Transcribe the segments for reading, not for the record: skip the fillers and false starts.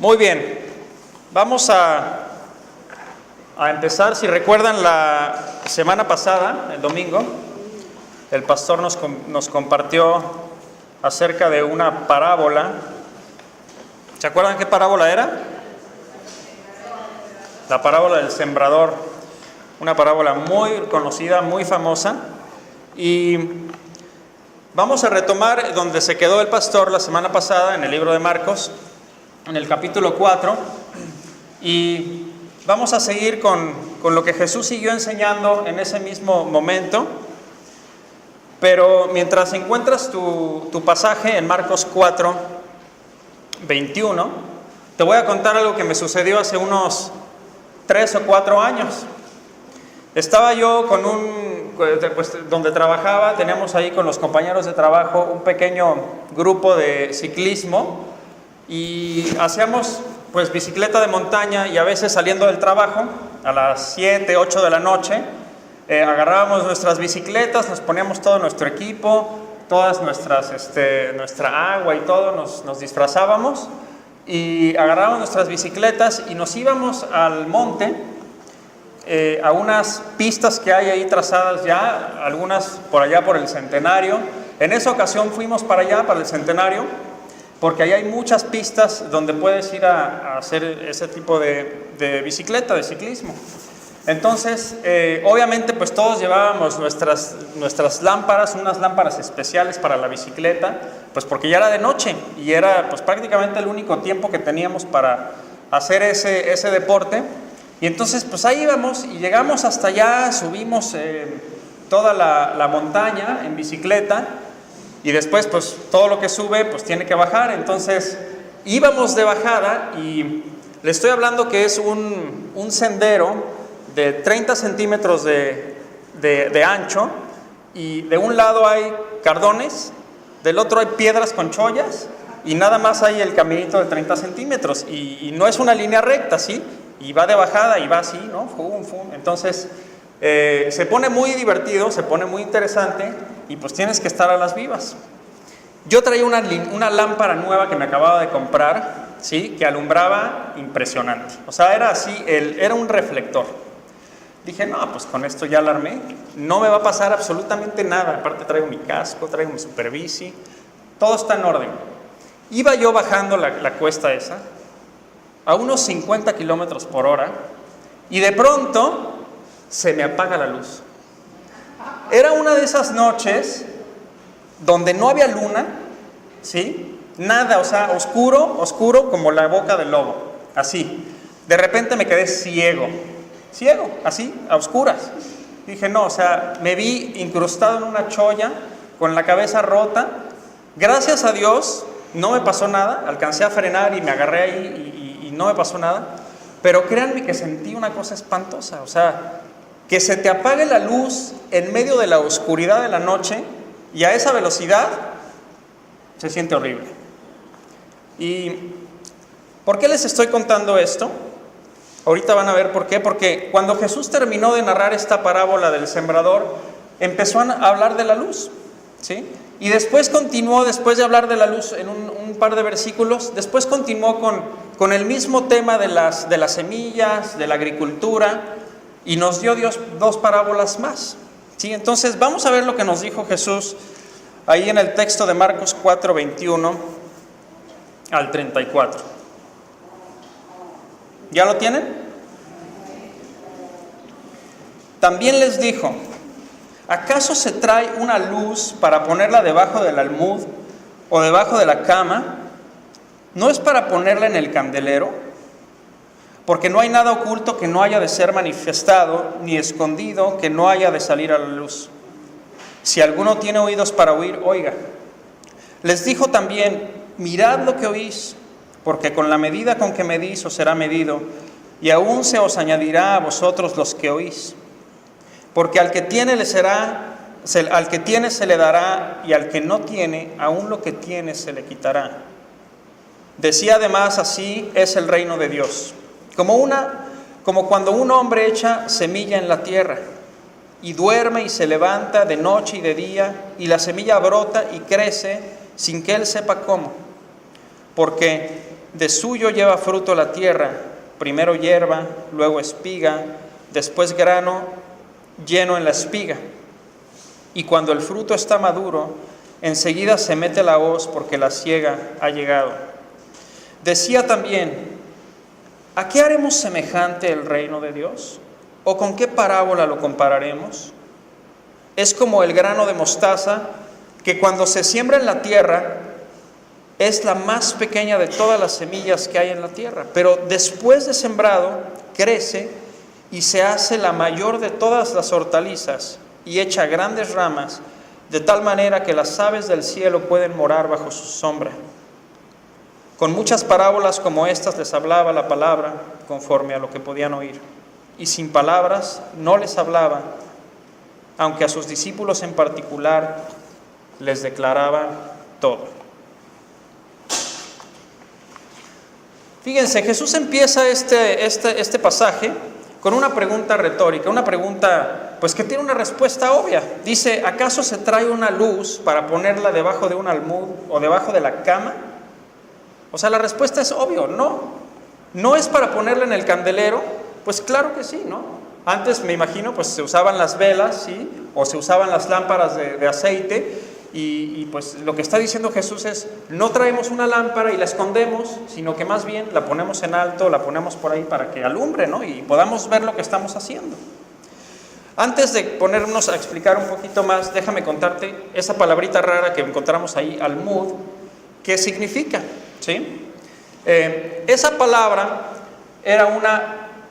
Muy bien, vamos a empezar. Si recuerdan, la semana pasada, el domingo, el pastor nos compartió acerca de una parábola. ¿Se acuerdan qué parábola era? La parábola del sembrador, una parábola muy conocida, muy famosa. Y vamos a retomar donde se quedó el pastor la semana pasada, en el libro de Marcos, en el capítulo 4, y vamos a seguir con lo que Jesús siguió enseñando en ese mismo momento. Pero mientras encuentras tu pasaje en Marcos 4, 21, te voy a contar algo que me sucedió hace unos 3 o 4 años. Estaba yo con donde trabajaba, teníamos ahí con los compañeros de trabajo un pequeño grupo de ciclismo y hacíamos bicicleta de montaña, y a veces saliendo del trabajo a las 7, 8 de la noche, agarrábamos nuestras bicicletas, nos poníamos todo nuestro equipo, todas nuestra agua y todo, nos disfrazábamos y agarrábamos nuestras bicicletas y nos íbamos al monte, a unas pistas que hay ahí trazadas ya, algunas por allá por el Centenario. En esa ocasión fuimos para allá, para el Centenario, porque ahí hay muchas pistas donde puedes ir a hacer ese tipo de bicicleta, de ciclismo. Entonces, obviamente, pues todos llevábamos nuestras lámparas, unas lámparas especiales para la bicicleta, pues porque ya era de noche y era pues prácticamente el único tiempo que teníamos para hacer ese deporte. Y entonces, pues ahí íbamos y llegamos hasta allá, subimos toda la montaña en bicicleta, y después, pues todo lo que sube, pues tiene que bajar. Entonces, íbamos de bajada y le estoy hablando que es un sendero de 30 centímetros de ancho, y de un lado hay cardones, del otro hay piedras con chollas, y nada más hay el caminito de 30 centímetros, y no es una línea recta, ¿sí? Y va de bajada y va así, ¿no? Fum, fum. Entonces, se pone muy divertido, se pone muy interesante, y pues tienes que estar a las vivas. Yo traía una lámpara nueva que me acababa de comprar, ¿sí? Que alumbraba impresionante. O sea, era así, era un reflector. Dije, no, pues con esto ya la armé, no me va a pasar absolutamente nada. Aparte traigo mi casco, traigo mi superbici, todo está en orden. Iba yo bajando la cuesta esa, a unos 50 kilómetros por hora, y de pronto se me apaga la luz. Era una de esas noches donde no había luna, ¿sí? Nada, o sea, oscuro como la boca del lobo, así. De repente me quedé ciego, así, a oscuras. Dije, no, o sea, me vi incrustado en una cholla, con la cabeza rota. Gracias a Dios no me pasó nada, alcancé a frenar y me agarré ahí y no me pasó nada. Pero créanme que sentí una cosa espantosa, o sea, que se te apague la luz en medio de la oscuridad de la noche y a esa velocidad, se siente horrible. ¿Y por qué les estoy contando esto? Ahorita van a ver por qué. Porque cuando Jesús terminó de narrar esta parábola del sembrador, empezó a hablar de la luz, ¿sí? Y después continuó, después de hablar de la luz en un par de versículos, después continuó con el mismo tema de las semillas, de la agricultura, y nos dio Dios 2 parábolas más, ¿sí? Entonces vamos a ver lo que nos dijo Jesús ahí en el texto de Marcos 4, 21 al 34. ¿Ya lo tienen? También les dijo: ¿acaso se trae una luz para ponerla debajo del almud o debajo de la cama? ¿No es para ponerla en el candelero? Porque no hay nada oculto que no haya de ser manifestado, ni escondido que no haya de salir a la luz. Si alguno tiene oídos para oír, oiga. Les dijo también: mirad lo que oís, porque con la medida con que medís os será medido, y aún se os añadirá a vosotros los que oís. Porque al que tiene se le dará, y al que no tiene, aún lo que tiene se le quitará. Decía además: así es el reino de Dios. Como cuando un hombre echa semilla en la tierra, y duerme y se levanta de noche y de día, y la semilla brota y crece sin que él sepa cómo. Porque de suyo lleva fruto la tierra, primero hierba, luego espiga, después grano lleno en la espiga. Y cuando el fruto está maduro, enseguida se mete la hoz porque la siega ha llegado. Decía también: ¿a qué haremos semejante el reino de Dios? ¿O con qué parábola lo compararemos? Es como el grano de mostaza, que cuando se siembra en la tierra es la más pequeña de todas las semillas que hay en la tierra, pero después de sembrado crece y se hace la mayor de todas las hortalizas y echa grandes ramas, de tal manera que las aves del cielo pueden morar bajo su sombra. Con muchas parábolas como estas les hablaba la palabra conforme a lo que podían oír, y sin palabras no les hablaba, aunque a sus discípulos en particular les declaraba todo. Fíjense, Jesús empieza este pasaje con una pregunta retórica, una pregunta pues que tiene una respuesta obvia. Dice: ¿acaso se trae una luz para ponerla debajo de un almud o debajo de la cama? O sea, la respuesta es obvio, no. ¿No es para ponerla en el candelero? Pues claro que sí, ¿no? Antes, me imagino, pues se usaban las velas, ¿sí? O se usaban las lámparas de aceite. Y pues lo que está diciendo Jesús es: no traemos una lámpara y la escondemos, sino que más bien la ponemos en alto, la ponemos por ahí para que alumbre, ¿no? Y podamos ver lo que estamos haciendo. Antes de ponernos a explicar un poquito más, déjame contarte esa palabrita rara que encontramos ahí, almud, ¿qué significa? ¿Sí? Esa palabra era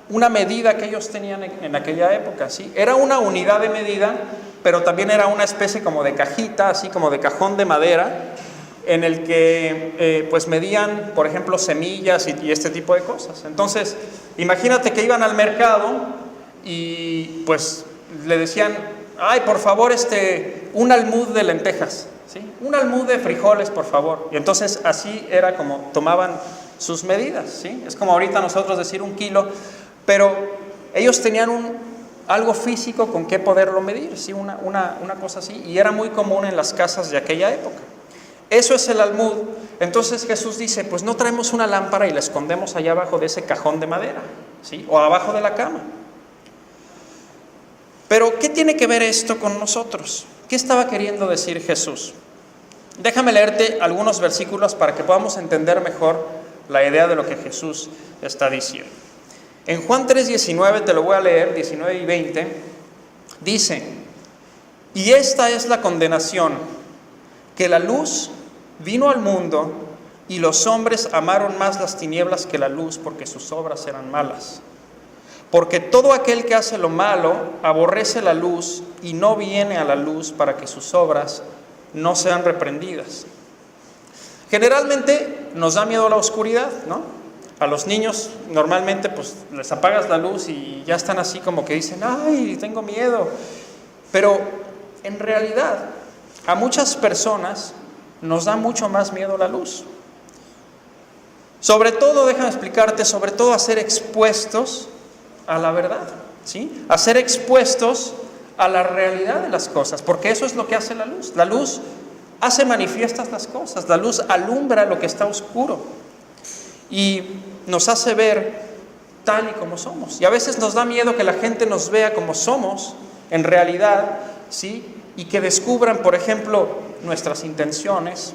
una medida que ellos tenían en aquella época, ¿sí? Era una unidad de medida, pero también era una especie como de cajita, así como de cajón de madera, en el que pues medían, por ejemplo, semillas y este tipo de cosas. Entonces, imagínate que iban al mercado y pues le decían: ay, por favor, un almud de lentejas, ¿sí? Un almud de frijoles, por favor. Y entonces así era como tomaban sus medidas, ¿sí? Es como ahorita nosotros decir 1 kilo, pero ellos tenían algo físico con que poderlo medir, ¿sí? Una cosa así, y era muy común en las casas de aquella época. Eso es el almud. Entonces Jesús dice: pues no traemos una lámpara y la escondemos allá abajo de ese cajón de madera, ¿sí? O abajo de la cama. Pero ¿qué tiene que ver esto con nosotros? ¿Qué estaba queriendo decir Jesús? Déjame leerte algunos versículos para que podamos entender mejor la idea de lo que Jesús está diciendo. En Juan 3:19, te lo voy a leer, 19 y 20, dice: y esta es la condenación, que la luz vino al mundo y los hombres amaron más las tinieblas que la luz, porque sus obras eran malas. Porque todo aquel que hace lo malo aborrece la luz y no viene a la luz para que sus obras no sean reprendidas. Generalmente nos da miedo la oscuridad, ¿no? A los niños normalmente pues les apagas la luz y ya están así como que dicen: ay, tengo miedo. Pero en realidad a muchas personas nos da mucho más miedo la luz. Sobre todo, déjame explicarte, sobre todo a ser expuestos a la verdad, ¿sí? A ser expuestos a la realidad de las cosas, porque eso es lo que hace la luz. La luz hace manifiestas las cosas, la luz alumbra lo que está oscuro y nos hace ver tal y como somos. Y a veces nos da miedo que la gente nos vea como somos en realidad, ¿sí? Y que descubran, por ejemplo, nuestras intenciones,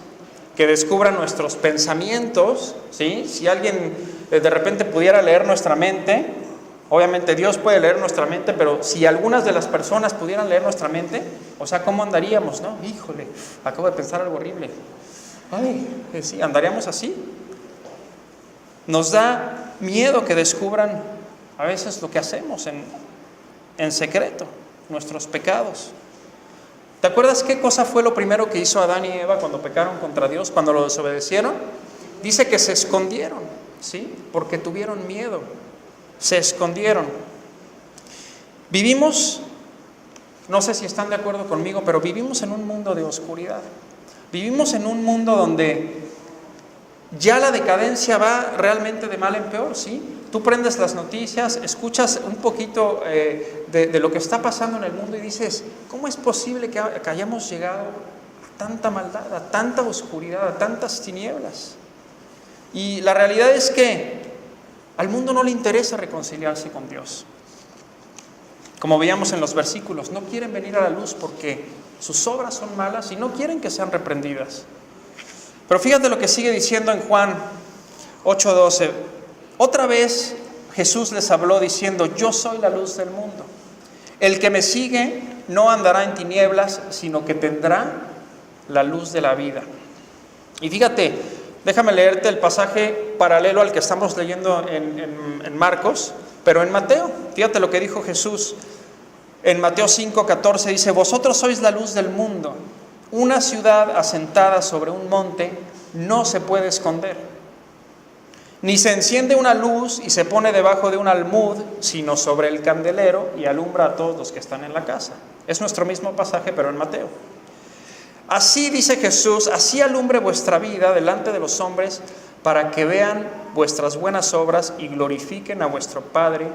que descubran nuestros pensamientos, ¿sí? Si alguien de repente pudiera leer nuestra mente, obviamente Dios puede leer nuestra mente, pero si algunas de las personas pudieran leer nuestra mente, o sea, ¿cómo andaríamos, no? Híjole, acabo de pensar algo horrible. Ay, sí, ¿andaríamos así? Nos da miedo que descubran a veces lo que hacemos en secreto, nuestros pecados. ¿Te acuerdas qué cosa fue lo primero que hizo Adán y Eva cuando pecaron contra Dios, cuando lo desobedecieron? Dice que se escondieron, ¿sí? Porque tuvieron miedo. Se escondieron. Vivimos, no sé si están de acuerdo conmigo, pero vivimos en un mundo de oscuridad. Vivimos en un mundo donde ya la decadencia va realmente de mal en peor, ¿sí? Tú prendes las noticias, escuchas un poquito de lo que está pasando en el mundo y dices: ¿cómo es posible que hayamos llegado a tanta maldad, a tanta oscuridad, a tantas tinieblas? Y la realidad es que al mundo no le interesa reconciliarse con Dios. Como veíamos en los versículos, no quieren venir a la luz porque sus obras son malas y no quieren que sean reprendidas. Pero fíjate lo que sigue diciendo en Juan 8:12. Otra vez Jesús les habló diciendo: yo soy la luz del mundo. El que me sigue no andará en tinieblas, sino que tendrá la luz de la vida. Y fíjate, déjame leerte el pasaje paralelo al que estamos leyendo en Marcos, pero en Mateo. Fíjate lo que dijo Jesús. En Mateo 5:14 dice: vosotros sois la luz del mundo. Una ciudad asentada sobre un monte no se puede esconder. Ni se enciende una luz y se pone debajo de un almud, sino sobre el candelero y alumbra a todos los que están en la casa. Es nuestro mismo pasaje, pero en Mateo. Así dice Jesús: así alumbre vuestra vida delante de los hombres, para que vean vuestras buenas obras y glorifiquen a vuestro Padre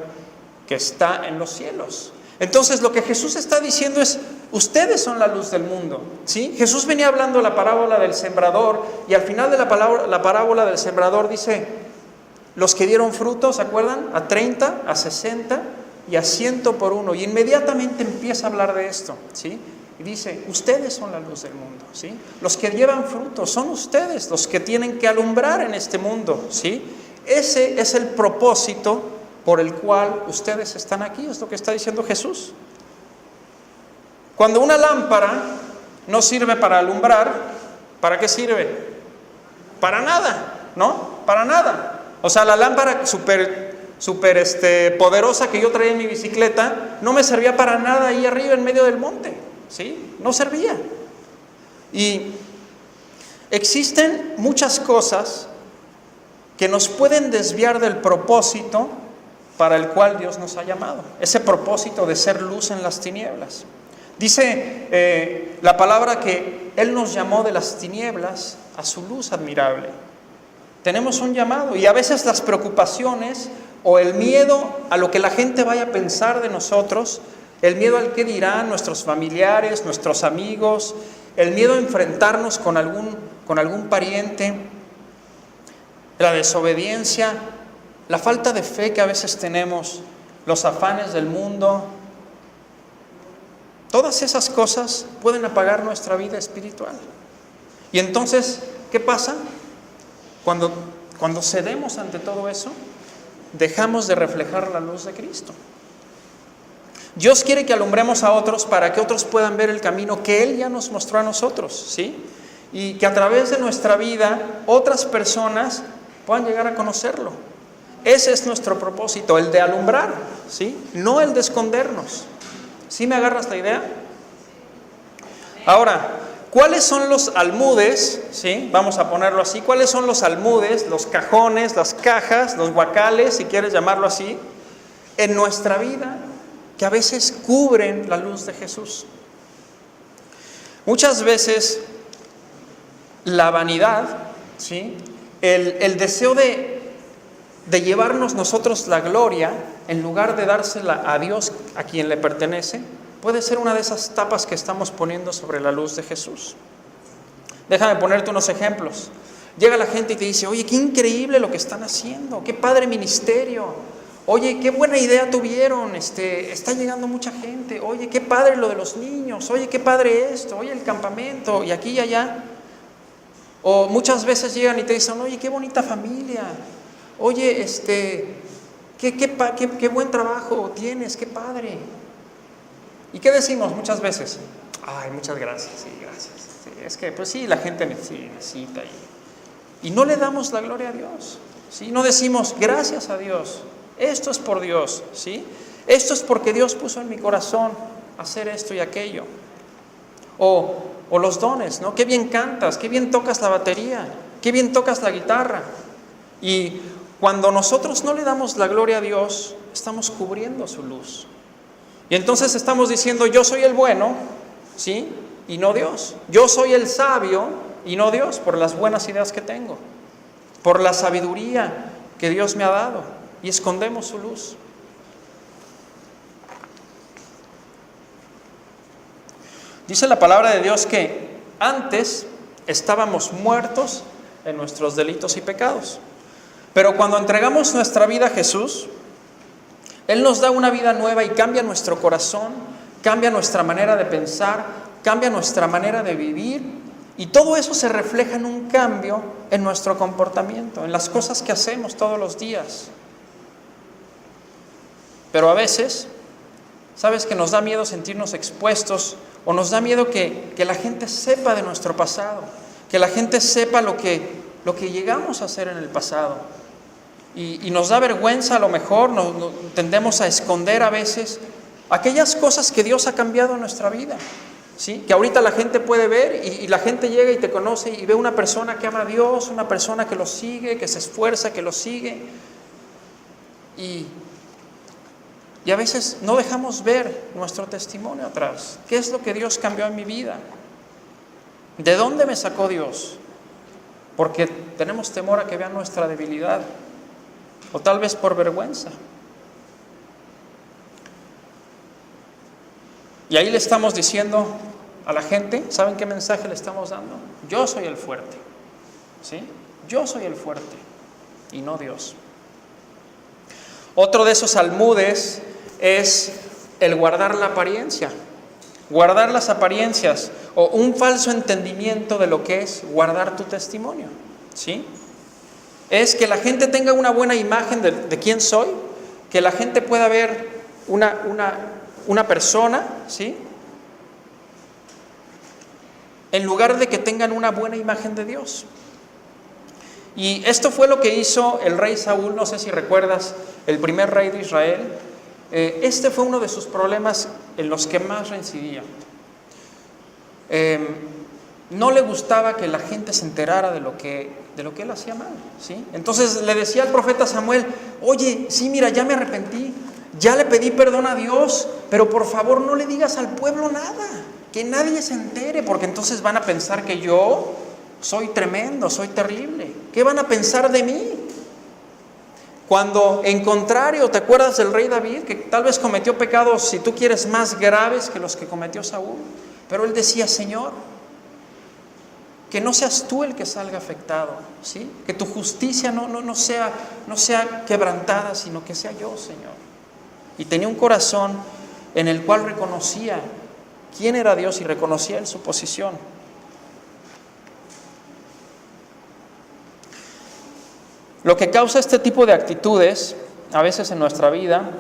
que está en los cielos. Entonces lo que Jesús está diciendo es: ustedes son la luz del mundo, ¿sí? Jesús venía hablando la parábola del sembrador, y al final de la parábola del sembrador dice: los que dieron fruto, ¿se acuerdan? A 30, a 60 y a 100 por uno. Y inmediatamente empieza a hablar de esto, ¿sí? Y dice: ustedes son la luz del mundo, ¿sí? Los que llevan fruto son ustedes los que tienen que alumbrar en este mundo, ¿sí? Ese es el propósito por el cual ustedes están aquí, es lo que está diciendo Jesús. Cuando una lámpara no sirve para alumbrar, ¿para qué sirve? Para nada, ¿no? Para nada. O sea, la lámpara súper poderosa que yo traía en mi bicicleta no me servía para nada ahí arriba en medio del monte, ¿sí? No servía. Y existen muchas cosas que nos pueden desviar del propósito para el cual Dios nos ha llamado. Ese propósito de ser luz en las tinieblas. Dice la palabra que Él nos llamó de las tinieblas a su luz admirable. Tenemos un llamado, y a veces las preocupaciones o el miedo a lo que la gente vaya a pensar de nosotros, el miedo al que dirán nuestros familiares, nuestros amigos, el miedo a enfrentarnos con algún pariente, la desobediencia, la falta de fe que a veces tenemos, los afanes del mundo, todas esas cosas pueden apagar nuestra vida espiritual. Y entonces, ¿qué pasa? Cuando cedemos ante todo eso, dejamos de reflejar la luz de Cristo. Dios quiere que alumbremos a otros para que otros puedan ver el camino que Él ya nos mostró a nosotros, ¿sí? Y que a través de nuestra vida otras personas puedan llegar a conocerlo. Ese es nuestro propósito, el de alumbrar, ¿sí? No el de escondernos. ¿Sí me agarras la idea? Ahora, ¿cuáles son los almudes? ¿Sí? Vamos a ponerlo así. ¿Cuáles son los almudes, los cajones, las cajas, los guacales, si quieres llamarlo así, en nuestra vida que a veces cubren la luz de Jesús? Muchas veces la vanidad, ¿sí? El deseo de llevarnos nosotros la gloria, en lugar de dársela a Dios, a quien le pertenece, puede ser una de esas tapas que estamos poniendo sobre la luz de Jesús. Déjame ponerte unos ejemplos. Llega la gente y te dice: oye, qué increíble lo que están haciendo, qué padre ministerio, oye, qué buena idea tuvieron, está llegando mucha gente, oye, qué padre lo de los niños, oye, qué padre esto, oye, el campamento, y aquí y allá. O muchas veces llegan y te dicen: oye, qué bonita familia, oye, qué buen trabajo tienes, qué padre. ¿Y qué decimos muchas veces? Ay, muchas gracias, sí, gracias. Sí, es que, pues sí, la gente necesita. Y no le damos la gloria a Dios, ¿sí? No decimos: gracias a Dios, esto es por Dios, ¿sí? Esto es porque Dios puso en mi corazón hacer esto y aquello. O los dones, ¿no? Qué bien cantas, qué bien tocas la batería, qué bien tocas la guitarra. Y cuando nosotros no le damos la gloria a Dios, estamos cubriendo su luz. Y entonces estamos diciendo: yo soy el bueno, ¿sí? Y no Dios. Yo soy el sabio y no Dios, por las buenas ideas que tengo, por la sabiduría que Dios me ha dado, y escondemos su luz. Dice la palabra de Dios que antes estábamos muertos en nuestros delitos y pecados. Pero cuando entregamos nuestra vida a Jesús, Él nos da una vida nueva y cambia nuestro corazón, cambia nuestra manera de pensar, cambia nuestra manera de vivir, y todo eso se refleja en un cambio en nuestro comportamiento, en las cosas que hacemos todos los días. Pero a veces, ¿sabes que nos da miedo sentirnos expuestos o nos da miedo que la gente sepa de nuestro pasado, que la gente sepa lo que llegamos a hacer en el pasado? Y nos da vergüenza a lo mejor, tendemos a esconder a veces aquellas cosas que Dios ha cambiado en nuestra vida, ¿sí? Que ahorita la gente puede ver y la gente llega y te conoce y ve una persona que ama a Dios, una persona que lo sigue, que se esfuerza, que lo sigue. Y a veces no dejamos ver nuestro testimonio atrás. ¿Qué es lo que Dios cambió en mi vida? ¿De dónde me sacó Dios? Porque tenemos temor a que vean nuestra debilidad, o tal vez por vergüenza. Y ahí le estamos diciendo a la gente, ¿saben qué mensaje le estamos dando? Yo soy el fuerte, ¿sí? Yo soy el fuerte y no Dios. Otro de esos almudes es el guardar la apariencia, guardar las apariencias, o un falso entendimiento de lo que es guardar tu testimonio, ¿sí? Es que la gente tenga una buena imagen de quién soy, que la gente pueda ver una persona, ¿sí? En lugar de que tengan una buena imagen de Dios. Y esto fue lo que hizo el rey Saúl, no sé si recuerdas, el primer rey de Israel. Este fue uno de sus problemas en los que más reincidía. No le gustaba que la gente se enterara de lo que él hacía mal, ¿sí? Entonces le decía al profeta Samuel, oye, sí, mira, ya me arrepentí, ya le pedí perdón a Dios, pero por favor no le digas al pueblo nada, que nadie se entere, porque entonces van a pensar que yo soy tremendo, soy terrible. ¿Qué van a pensar de mí? Cuando en contrario, ¿te acuerdas del rey David? Que tal vez cometió pecados, si tú quieres, más graves que los que cometió Saúl. Pero él decía, Señor, que no seas tú el que salga afectado, ¿sí? Que tu justicia no sea quebrantada, sino que sea yo, Señor. Y tenía un corazón en el cual reconocía quién era Dios y reconocía él su posición. Lo que causa este tipo de actitudes, a veces en nuestra vida,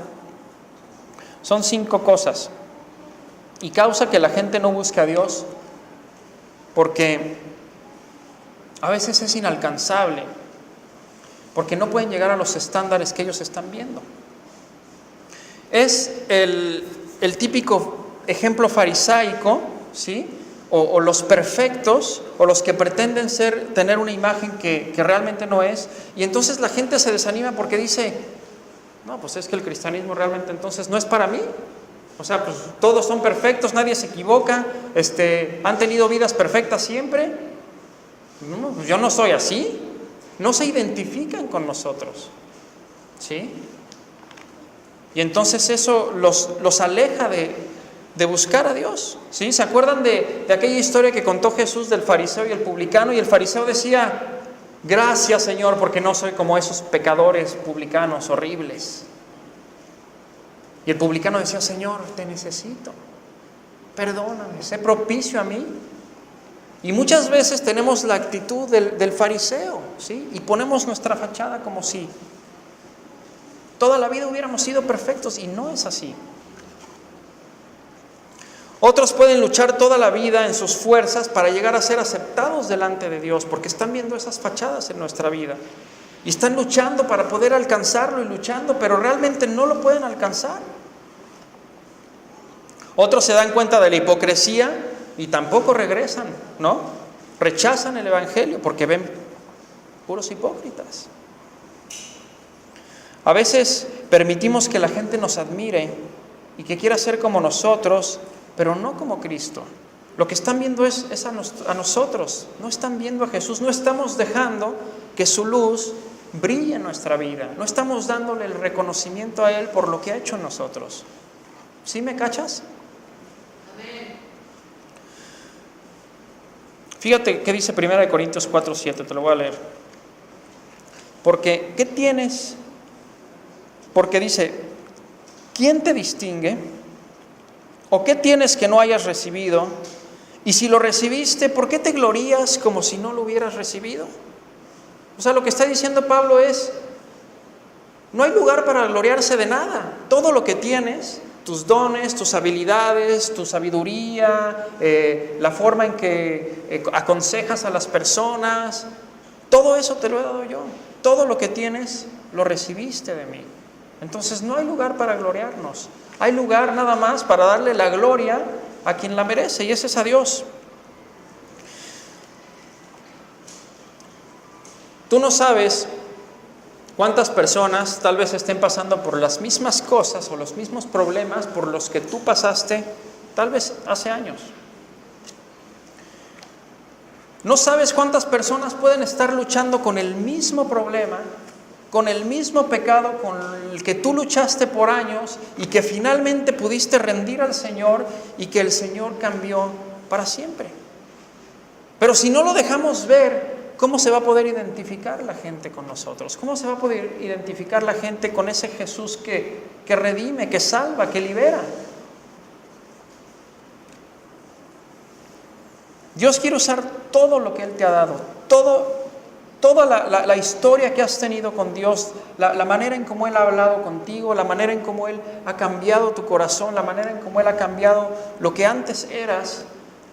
son 5 cosas. Y causa que la gente no busque a Dios, porque a veces es inalcanzable, porque no pueden llegar a los estándares que ellos están viendo. Es el típico ejemplo farisaico, ¿sí? O los perfectos, o los que pretenden tener una imagen que realmente no es, y entonces la gente se desanima porque dice, no, pues es que el cristianismo realmente entonces no es para mí. O sea, pues todos son perfectos, nadie se equivoca, han tenido vidas perfectas siempre. No, pues yo no soy así. No se identifican con nosotros, ¿sí? Y entonces eso los aleja de buscar a Dios, ¿sí? ¿Se acuerdan de aquella historia que contó Jesús del fariseo y el publicano? Y el fariseo decía, gracias, Señor, porque no soy como esos pecadores publicanos horribles. Y el publicano decía, Señor, te necesito, perdóname, sé propicio a mí. Y muchas veces tenemos la actitud del fariseo, ¿sí? Y ponemos nuestra fachada como si toda la vida hubiéramos sido perfectos, y no es así. Otros pueden luchar toda la vida en sus fuerzas para llegar a ser aceptados delante de Dios, porque están viendo esas fachadas en nuestra vida. Y están luchando para poder alcanzarlo y luchando, pero realmente no lo pueden alcanzar. Otros se dan cuenta de la hipocresía y tampoco regresan, ¿no? Rechazan el evangelio porque ven puros hipócritas. A veces permitimos que la gente nos admire y que quiera ser como nosotros, pero no como Cristo. Lo que están viendo es a nosotros, no están viendo a Jesús, no estamos dejando que su luz brille en nuestra vida, no estamos dándole el reconocimiento a Él por lo que ha hecho en nosotros. ¿Sí me cachas? Fíjate qué dice 1 Corintios 4:7, te lo voy a leer. Porque, ¿qué tienes? Porque dice, ¿quién te distingue? ¿O qué tienes que no hayas recibido? Y si lo recibiste, ¿por qué te glorías como si no lo hubieras recibido? O sea, lo que está diciendo Pablo es, no hay lugar para gloriarse de nada. Todo lo que tienes, tus dones, tus habilidades, tu sabiduría, la forma en que aconsejas a las personas, todo eso te lo he dado yo. Todo lo que tienes lo recibiste de mí. Entonces no hay lugar para gloriarnos. Hay lugar nada más para darle la gloria a quien la merece, y ese es a Dios. Tú no sabes cuántas personas tal vez estén pasando por las mismas cosas o los mismos problemas por los que tú pasaste tal vez hace años. No sabes cuántas personas pueden estar luchando con el mismo problema, con el mismo pecado con el que tú luchaste por años y que finalmente pudiste rendir al Señor y que el Señor cambió para siempre. Pero si no lo dejamos ver, ¿cómo se va a poder identificar la gente con nosotros? ¿Cómo se va a poder identificar la gente con ese Jesús que redime, que salva, que libera? Dios quiere usar todo lo que Él te ha dado, toda la historia que has tenido con Dios, la manera en cómo Él ha hablado contigo, la manera en cómo Él ha cambiado tu corazón, la manera en cómo Él ha cambiado lo que antes eras.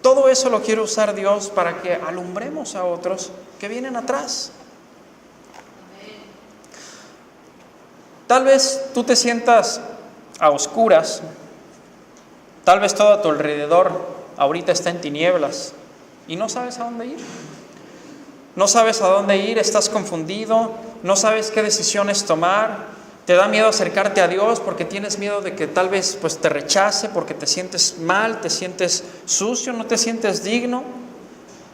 Todo eso lo quiere usar Dios para que alumbremos a otros que vienen atrás. Tal vez tú te sientas a oscuras, tal vez todo a tu alrededor ahorita está en tinieblas y no sabes a dónde ir. No sabes a dónde ir, estás confundido, no sabes qué decisiones tomar, te da miedo acercarte a Dios porque tienes miedo de que tal vez pues, te rechace, porque te sientes mal, te sientes sucio, no te sientes digno.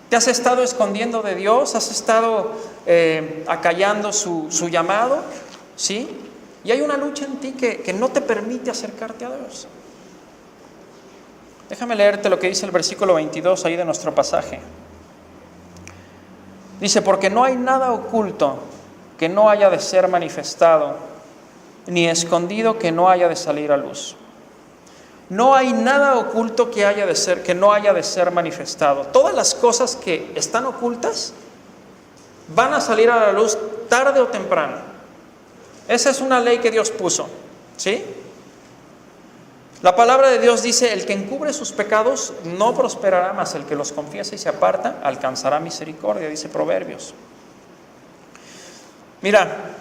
Te has estado escondiendo de Dios, has estado acallando su llamado, ¿sí? Y hay una lucha en ti que no te permite acercarte a Dios. Déjame leerte lo que dice el versículo 22 ahí de nuestro pasaje. Dice, porque no hay nada oculto que no haya de ser manifestado, ni escondido que no haya de salir a luz. No hay nada oculto que no haya de ser manifestado. Todas las cosas que están ocultas van a salir a la luz tarde o temprano. Esa es una ley que Dios puso, ¿sí? La palabra de Dios dice, el que encubre sus pecados no prosperará, mas el que los confiesa y se aparta alcanzará misericordia, dice Proverbios. Mira,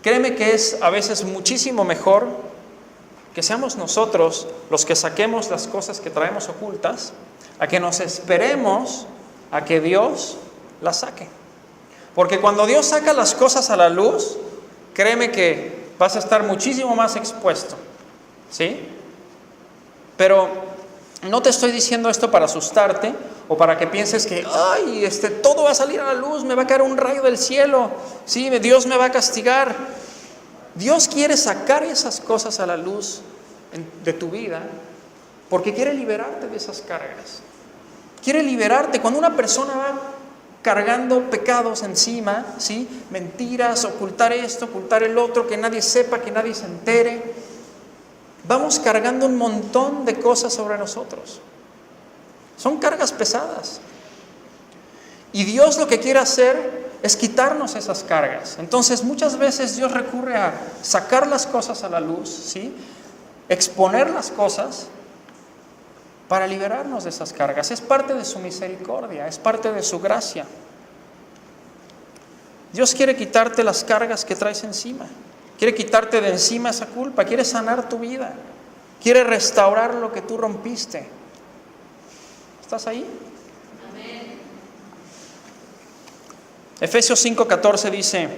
créeme que es a veces muchísimo mejor que seamos nosotros los que saquemos las cosas que traemos ocultas, a que nos esperemos a que Dios las saque. Porque cuando Dios saca las cosas a la luz, créeme que vas a estar muchísimo más expuesto, ¿sí? Pero no te estoy diciendo esto para asustarte o para que pienses que ay, todo va a salir a la luz, me va a caer un rayo del cielo, ¿sí? Dios me va a castigar. Dios quiere sacar esas cosas a la luz de tu vida porque quiere liberarte de esas cargas. Quiere liberarte. Cuando una persona va cargando pecados encima, ¿sí? Mentiras, ocultar esto, ocultar el otro, que nadie sepa, que nadie se entere, vamos cargando un montón de cosas sobre nosotros. Son cargas pesadas. Y Dios lo que quiere hacer es quitarnos esas cargas. Entonces muchas veces Dios recurre a sacar las cosas a la luz, ¿sí? Exponer las cosas para liberarnos de esas cargas. Es parte de su misericordia, es parte de su gracia. Dios quiere quitarte las cargas que traes encima. Quiere quitarte de encima esa culpa, quiere sanar tu vida, quiere restaurar lo que tú rompiste. ¿Estás ahí? Amén. Efesios 5:14 dice,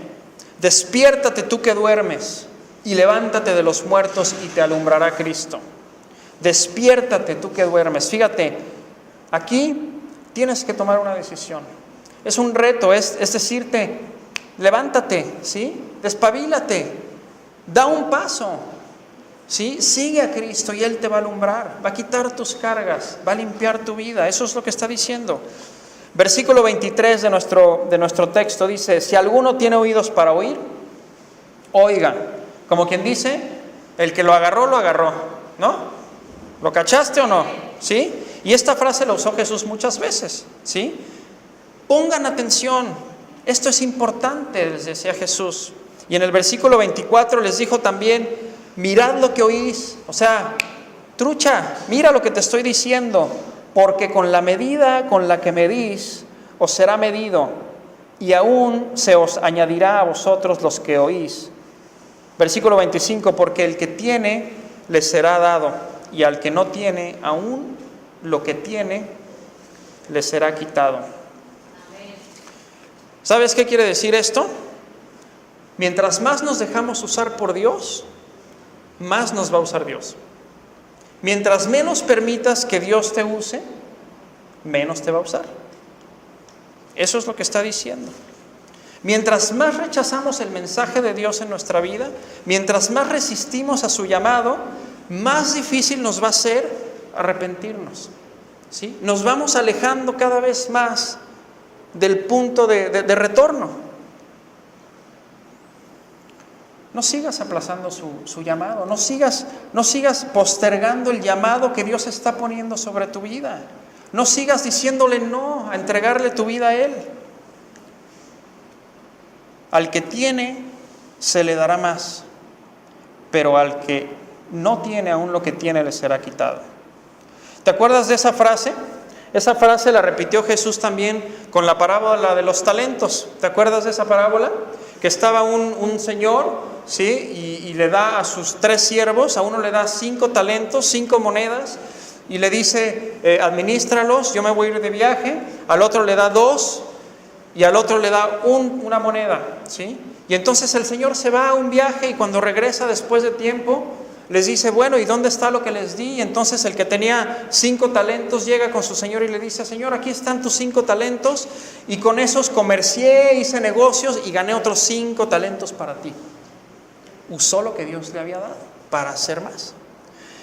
despiértate tú que duermes y levántate de los muertos y te alumbrará Cristo. Despiértate tú que duermes. Fíjate, aquí tienes que tomar una decisión. Es un reto, es decirte, levántate, ¿sí? Despabilate. Da un paso, ¿sí? Sigue a Cristo y Él te va a alumbrar, va a quitar tus cargas, va a limpiar tu vida. Eso es lo que está diciendo. Versículo 23 de nuestro texto dice: si alguno tiene oídos para oír, oiga. Como quien dice, el que lo agarró, ¿no? ¿Lo cachaste o no? ¿Sí? Y esta frase la usó Jesús muchas veces, ¿sí? Pongan atención, esto es importante, les decía Jesús. Y en el versículo 24 les dijo también: mirad lo que oís. O sea, trucha, mira lo que te estoy diciendo, porque con la medida con la que medís, os será medido, y aún se os añadirá a vosotros los que oís. Versículo 25, porque el que tiene, le será dado, y al que no tiene, aún lo que tiene, le será quitado. ¿Sabes qué quiere decir esto? Mientras más nos dejamos usar por Dios, más nos va a usar Dios. Mientras menos permitas que Dios te use, menos te va a usar. Eso es lo que está diciendo. Mientras más rechazamos el mensaje de Dios en nuestra vida, mientras más resistimos a su llamado, más difícil nos va a ser arrepentirnos, ¿sí? Nos vamos alejando cada vez más del punto de retorno. No sigas aplazando su llamado, no sigas postergando el llamado que Dios está poniendo sobre tu vida. No sigas diciéndole no a entregarle tu vida a Él. Al que tiene, se le dará más, pero al que no tiene, aún lo que tiene le será quitado. ¿Te acuerdas de esa frase? Esa frase la repitió Jesús también con la parábola de los talentos. ¿Te acuerdas de esa parábola? Que estaba un señor, ¿sí? Y le da a sus 3 siervos, a uno le da 5 talentos, 5 monedas, y le dice: administralos, yo me voy a ir de viaje. Al otro le da 2, y al otro le da una moneda, ¿sí? Y entonces el Señor se va a un viaje, y cuando regresa después de tiempo, les dice: bueno, ¿y dónde está lo que les di? Y entonces el que tenía 5 talentos llega con su señor y le dice: Señor, aquí están tus 5 talentos, y con esos comercié, hice negocios y gané otros 5 talentos para ti. Usó lo que Dios le había dado para hacer más.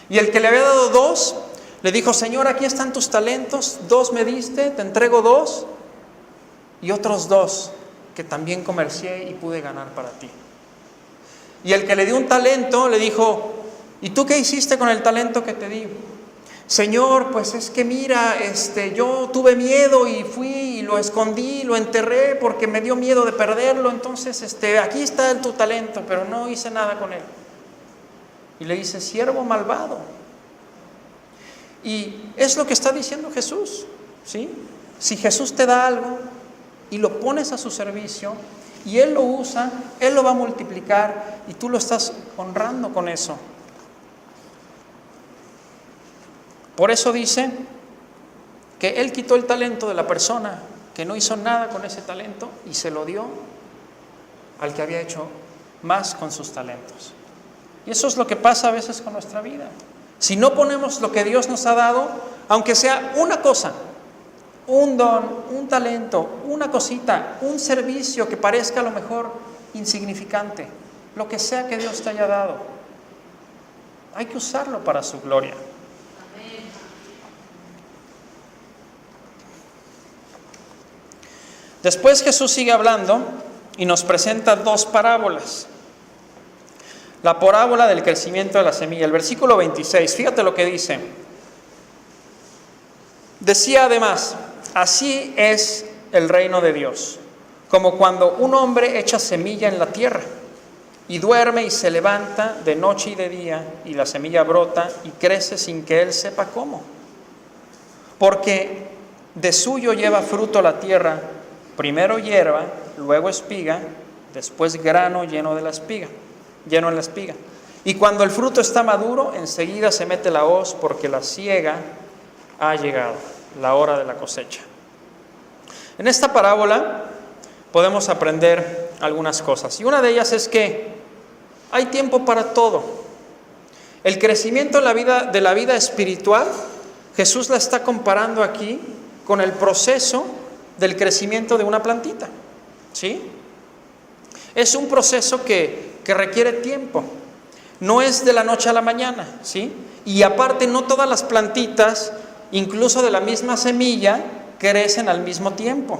Y el que le había dado 2, le dijo: Señor, aquí están tus talentos, 2 me diste, te entrego 2, y otros 2 que también comercié y pude ganar para ti. Y el que le dio un talento le dijo: ¿y tú qué hiciste con el talento que te di? Señor, pues es que mira, yo tuve miedo y fui y lo escondí, lo enterré porque me dio miedo de perderlo, entonces aquí está tu talento, pero no hice nada con él. Y le dice: siervo malvado. Y es lo que está diciendo Jesús, ¿sí? Si Jesús te da algo y lo pones a su servicio y Él lo usa, Él lo va a multiplicar y tú lo estás honrando con eso. Por eso dice que Él quitó el talento de la persona que no hizo nada con ese talento y se lo dio al que había hecho más con sus talentos. Y eso es lo que pasa a veces con nuestra vida. Si no ponemos lo que Dios nos ha dado, aunque sea una cosa, un don, un talento, una cosita, un servicio que parezca a lo mejor insignificante, lo que sea que Dios te haya dado, hay que usarlo para su gloria. Después Jesús sigue hablando y nos presenta 2 parábolas. La parábola del crecimiento de la semilla, el versículo 26, fíjate lo que dice. Decía además: así es el reino de Dios, como cuando un hombre echa semilla en la tierra y duerme y se levanta de noche y de día, y la semilla brota y crece sin que él sepa cómo. Porque de suyo lleva fruto la tierra, primero hierba, luego espiga, después grano lleno en la espiga. Y cuando el fruto está maduro, enseguida se mete la hoz, porque la siega ha llegado, la hora de la cosecha. En esta parábola podemos aprender algunas cosas, y una de ellas es que hay tiempo para todo. El crecimiento de la vida espiritual, Jesús la está comparando aquí con el proceso del crecimiento de una plantita, ¿sí? Es un proceso que requiere tiempo, no es de la noche a la mañana, ¿sí? Y aparte, no todas las plantitas, incluso de la misma semilla, crecen al mismo tiempo.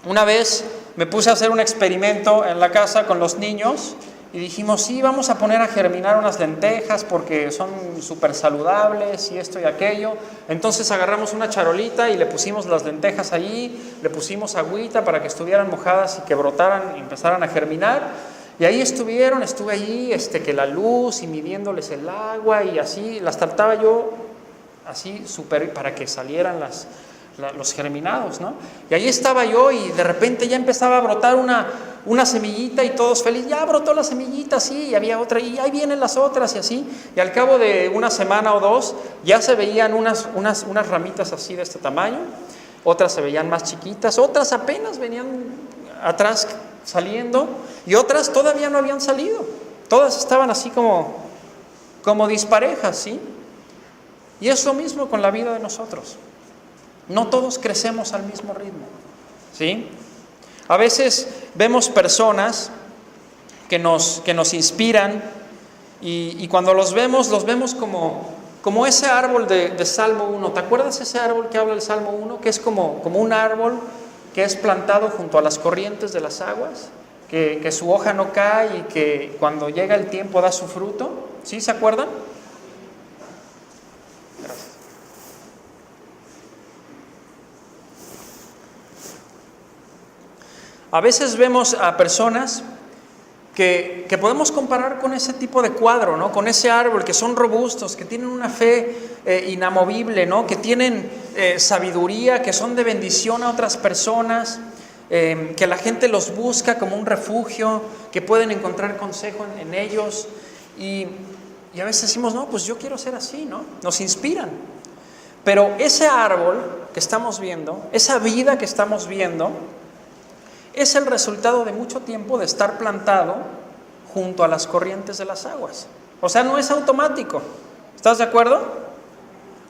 Una vez me puse a hacer un experimento en la casa con los niños y dijimos, sí, vamos a poner a germinar unas lentejas porque son súper saludables y esto y aquello. Entonces agarramos una charolita y le pusimos las lentejas allí, le pusimos agüita para que estuvieran mojadas y que brotaran y empezaran a germinar. Y ahí estuve allí, que la luz y midiéndoles el agua y así, las trataba yo así súper para que salieran los germinados, ¿no? Y ahí estaba yo y de repente ya empezaba a brotar una semillita y todos felices, ya brotó la semillita, sí, y había otra, y ahí vienen las otras y así, y al cabo de una semana o dos ya se veían unas ramitas así de este tamaño, otras se veían más chiquitas, otras apenas venían atrás saliendo y otras todavía no habían salido, todas estaban así como disparejas, ¿sí? Y es lo mismo con la vida de nosotros. No todos crecemos al mismo ritmo, ¿sí? A veces vemos personas que nos inspiran y cuando los vemos como ese árbol de Salmo 1. ¿Te acuerdas ese árbol que habla el Salmo 1? Que es como un árbol que es plantado junto a las corrientes de las aguas, que su hoja no cae y que cuando llega el tiempo da su fruto. ¿Sí se acuerdan? Gracias. A veces vemos a personas que podemos comparar con ese tipo de cuadro, ¿no? Con ese árbol, que son robustos, que tienen una fe inamovible, ¿no? Que tienen sabiduría, que son de bendición a otras personas, que la gente los busca como un refugio, que pueden encontrar consejo en ellos. Y a veces decimos, no, pues yo quiero ser así, ¿no? Nos inspiran. Pero ese árbol que estamos viendo, esa vida que estamos viendo, es el resultado de mucho tiempo de estar plantado junto a las corrientes de las aguas. O sea, no es automático. ¿Estás de acuerdo?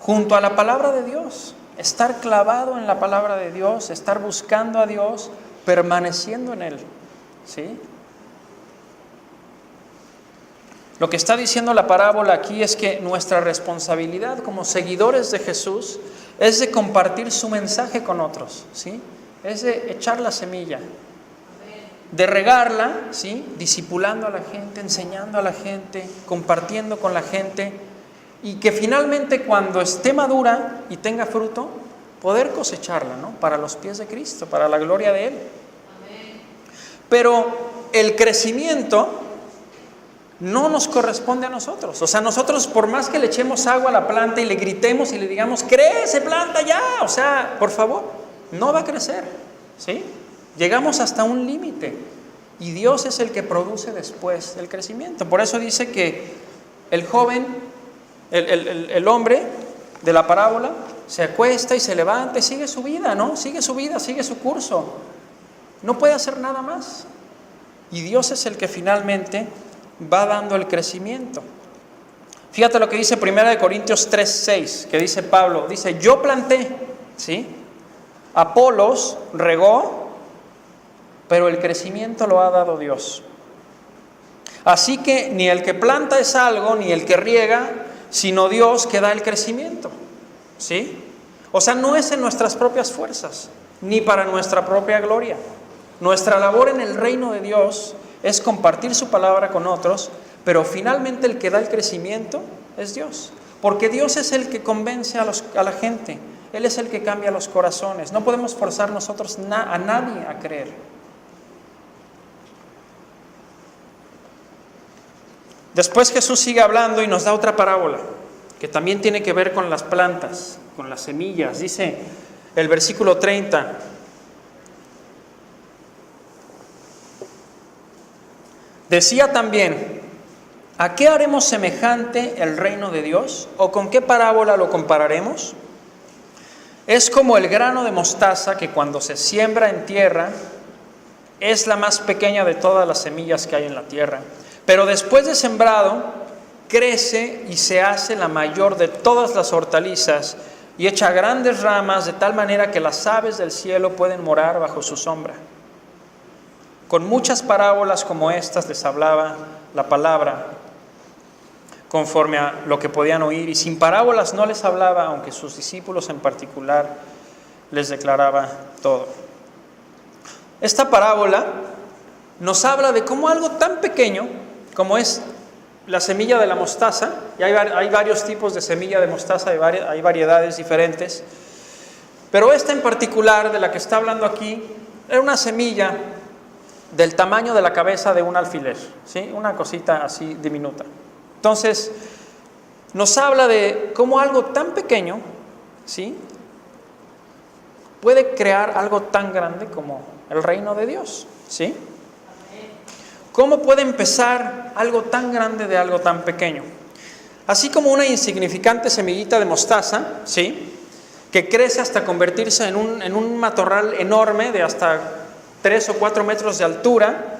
Junto a la palabra de Dios. Estar clavado en la palabra de Dios, estar buscando a Dios, permaneciendo en Él. ¿Sí? Lo que está diciendo la parábola aquí es que nuestra responsabilidad como seguidores de Jesús es de compartir su mensaje con otros, ¿sí? Es de echar la semilla, de regarla, ¿sí? Discipulando a la gente, enseñando a la gente, compartiendo con la gente, y que finalmente cuando esté madura y tenga fruto, poder cosecharla, ¿no? Para los pies de Cristo, para la gloria de Él. Amén. Pero el crecimiento no nos corresponde a nosotros. O sea, nosotros por más que le echemos agua a la planta y le gritemos y le digamos, crece planta ya, o sea, por favor, no va a crecer, ¿sí? Llegamos hasta un límite y Dios es el que produce después el crecimiento. Por eso dice que el joven, el hombre de la parábola, se acuesta y se levanta y sigue su vida, ¿no? Sigue su vida, sigue su curso. No puede hacer nada más. Y Dios es el que finalmente va dando el crecimiento. Fíjate lo que dice 1 Corintios 3:6, que dice Pablo, dice, yo planté, ¿sí? Apolos regó, pero el crecimiento lo ha dado Dios. Así que ni el que planta es algo, ni el que riega, sino Dios que da el crecimiento, ¿sí? O sea, no es en nuestras propias fuerzas, ni para nuestra propia gloria. Nuestra labor en el reino de Dios es compartir su palabra con otros, pero finalmente el que da el crecimiento es Dios, porque Dios es el que convence a la gente. Él es el que cambia los corazones. No podemos forzar nosotros a nadie a creer. Después Jesús sigue hablando y nos da otra parábola, que también tiene que ver con las plantas, con las semillas. Dice el versículo 30. Decía también, ¿a qué haremos semejante el reino de Dios? ¿O con qué parábola lo compararemos? Es como el grano de mostaza que cuando se siembra en tierra es la más pequeña de todas las semillas que hay en la tierra. Pero después de sembrado, crece y se hace la mayor de todas las hortalizas y echa grandes ramas de tal manera que las aves del cielo pueden morar bajo su sombra. Con muchas parábolas como estas les hablaba la palabra conforme a lo que podían oír, y sin parábolas no les hablaba, aunque sus discípulos en particular les declaraba todo. Esta parábola nos habla de cómo algo tan pequeño como es la semilla de la mostaza, y hay varios tipos de semilla de mostaza, hay variedades diferentes, pero esta en particular de la que está hablando aquí era una semilla del tamaño de la cabeza de un alfiler, ¿sí? Una cosita así diminuta. Entonces, nos habla de cómo algo tan pequeño, ¿sí?, puede crear algo tan grande como el reino de Dios, ¿sí? ¿Cómo puede empezar algo tan grande de algo tan pequeño? Así como una insignificante semillita de mostaza, ¿sí?, que crece hasta convertirse en un matorral enorme de hasta 3 o 4 metros de altura,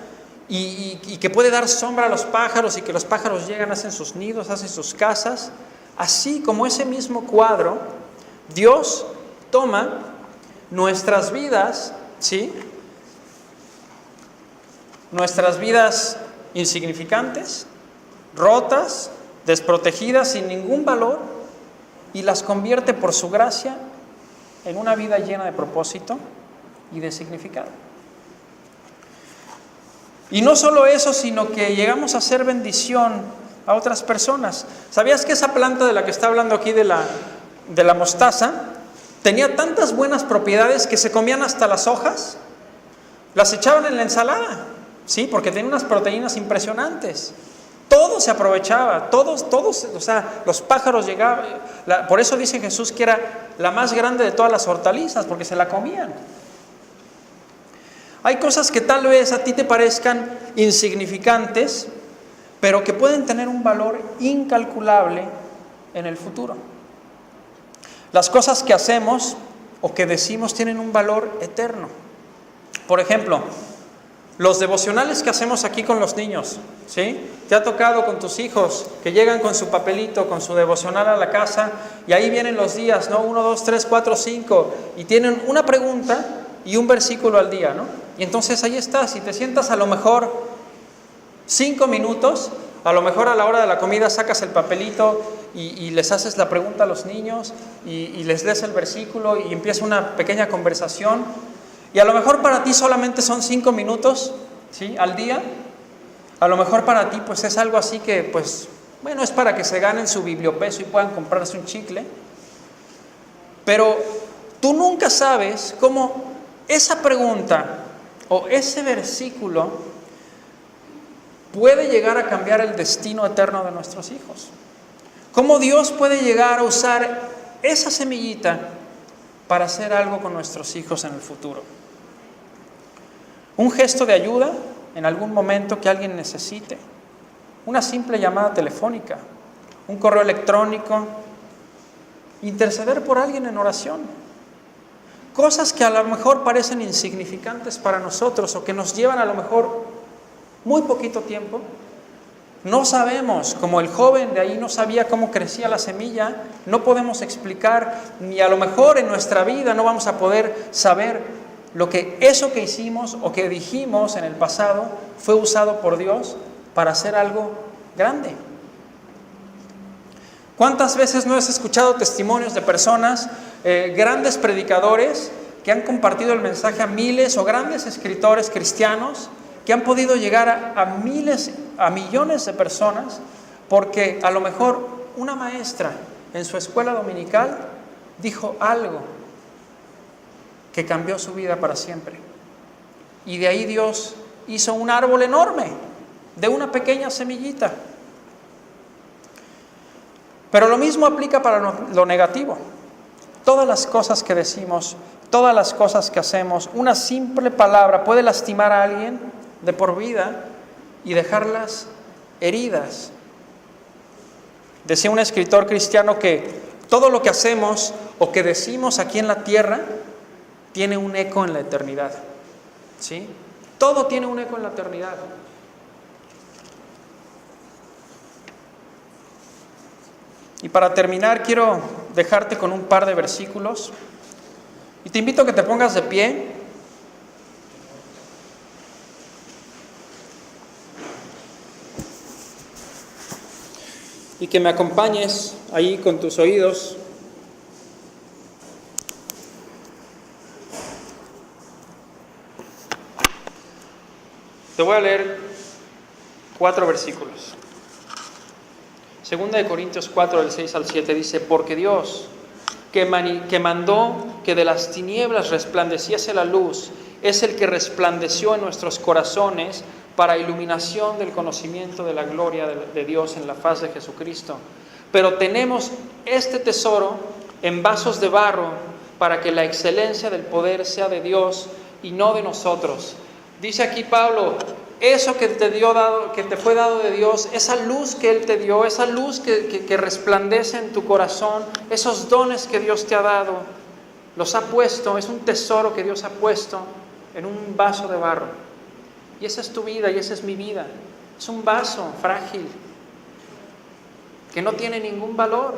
y que puede dar sombra a los pájaros, y que los pájaros llegan, hacen sus nidos, hacen sus casas. Así como ese mismo cuadro, Dios toma nuestras vidas, ¿sí?, nuestras vidas insignificantes, rotas, desprotegidas, sin ningún valor, y las convierte por su gracia en una vida llena de propósito y de significado. Y no solo eso, sino que llegamos a ser bendición a otras personas. ¿Sabías que esa planta de la que está hablando aquí, de la mostaza, tenía tantas buenas propiedades que se comían hasta las hojas? Las echaban en la ensalada, ¿sí?, porque tenía unas proteínas impresionantes. Todo se aprovechaba, todos, o sea, los pájaros llegaban. Por eso dice Jesús que era la más grande de todas las hortalizas, porque se la comían. Hay cosas que tal vez a ti te parezcan insignificantes, pero que pueden tener un valor incalculable en el futuro. Las cosas que hacemos o que decimos tienen un valor eterno. Por ejemplo, los devocionales que hacemos aquí con los niños, ¿sí? Te ha tocado con tus hijos que llegan con su papelito, con su devocional a la casa, y ahí vienen los días, ¿no? 1, 2, 3, 4, 5, y tienen una pregunta y un versículo al día, ¿no? Y entonces ahí estás, y te sientas a lo mejor 5 minutos, a lo mejor a la hora de la comida sacas el papelito y les haces la pregunta a los niños, y les lees el versículo, y empieza una pequeña conversación. Y a lo mejor para ti solamente son 5 minutos, ¿sí?, al día. A lo mejor para ti pues es algo así que, pues, bueno, es para que se ganen su bibliopeso y puedan comprarse un chicle. Pero tú nunca sabes cómo esa pregunta o ese versículo puede llegar a cambiar el destino eterno de nuestros hijos. Cómo Dios puede llegar a usar esa semillita para hacer algo con nuestros hijos en el futuro. Un gesto de ayuda en algún momento que alguien necesite, una simple llamada telefónica, un correo electrónico, interceder por alguien en oración. Cosas que a lo mejor parecen insignificantes para nosotros o que nos llevan a lo mejor muy poquito tiempo. No sabemos, como el joven de ahí no sabía cómo crecía la semilla, no podemos explicar, ni a lo mejor en nuestra vida no vamos a poder saber lo que eso que hicimos o que dijimos en el pasado fue usado por Dios para hacer algo grande. ¿Cuántas veces no has escuchado testimonios de personas, grandes predicadores, que han compartido el mensaje a miles, o grandes escritores cristianos que han podido llegar a miles, a millones de personas, porque a lo mejor una maestra en su escuela dominical dijo algo que cambió su vida para siempre? Y de ahí Dios hizo un árbol enorme de una pequeña semillita. Pero lo mismo aplica para lo negativo. Todas las cosas que decimos, todas las cosas que hacemos, una simple palabra puede lastimar a alguien de por vida y dejarlas heridas. Decía un escritor cristiano que todo lo que hacemos o que decimos aquí en la tierra tiene un eco en la eternidad, ¿sí? Todo tiene un eco en la eternidad. Y para terminar, quiero dejarte con un par de versículos y te invito a que te pongas de pie. y que me acompañes ahí con tus oídos. Te voy a leer 4 versículos. Segunda de Corintios 4, del 6 al 7 dice: porque Dios, que mandó que de las tinieblas resplandeciese la luz, es el que resplandeció en nuestros corazones para iluminación del conocimiento de la gloria de Dios en la faz de Jesucristo. Pero tenemos este tesoro en vasos de barro, para que la excelencia del poder sea de Dios y no de nosotros. Dice aquí Pablo, eso que te fue dado de Dios, esa luz que Él te dio, esa luz que resplandece en tu corazón, esos dones que Dios te ha dado, los ha puesto, es un tesoro que Dios ha puesto en un vaso de barro. Y esa es tu vida y esa es mi vida. Es un vaso frágil que no tiene ningún valor,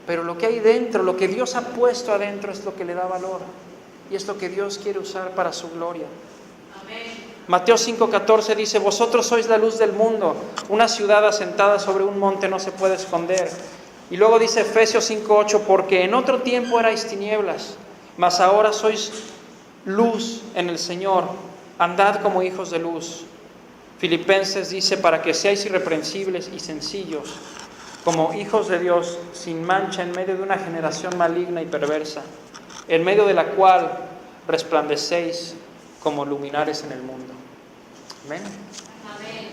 pero lo que hay dentro, lo que Dios ha puesto adentro es lo que le da valor y es lo que Dios quiere usar para su gloria. Mateo 5:14 dice: vosotros sois la luz del mundo, una ciudad asentada sobre un monte no se puede esconder. Y luego dice Efesios 5:8: porque en otro tiempo erais tinieblas, mas ahora sois luz en el Señor, andad como hijos de luz. Filipenses dice: para que seáis irreprensibles y sencillos, como hijos de Dios, sin mancha en medio de una generación maligna y perversa, en medio de la cual resplandecéis como luminares en el mundo. Amén. Amén.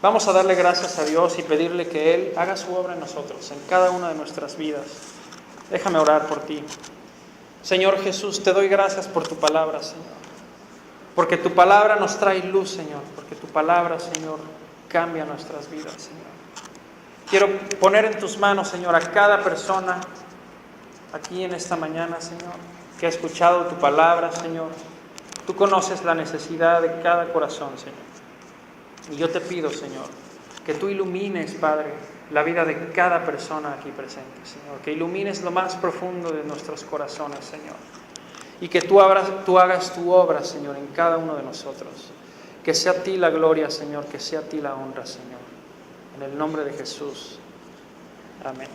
Vamos a darle gracias a Dios y pedirle que Él haga su obra en nosotros, en cada una de nuestras vidas. Déjame orar por ti. Señor Jesús, te doy gracias por tu palabra, Señor. Porque tu palabra nos trae luz, Señor. Porque tu palabra, Señor, cambia nuestras vidas, Señor. Quiero poner en tus manos, Señor, a cada persona aquí en esta mañana, Señor, que ha escuchado tu palabra, Señor. Tú conoces la necesidad de cada corazón, Señor. Y yo te pido, Señor, que tú ilumines, Padre, la vida de cada persona aquí presente, Señor. Que ilumines lo más profundo de nuestros corazones, Señor. Y que tú hagas tu obra, Señor, en cada uno de nosotros. Que sea a ti la gloria, Señor. Que sea a ti la honra, Señor. En el nombre de Jesús. Amén.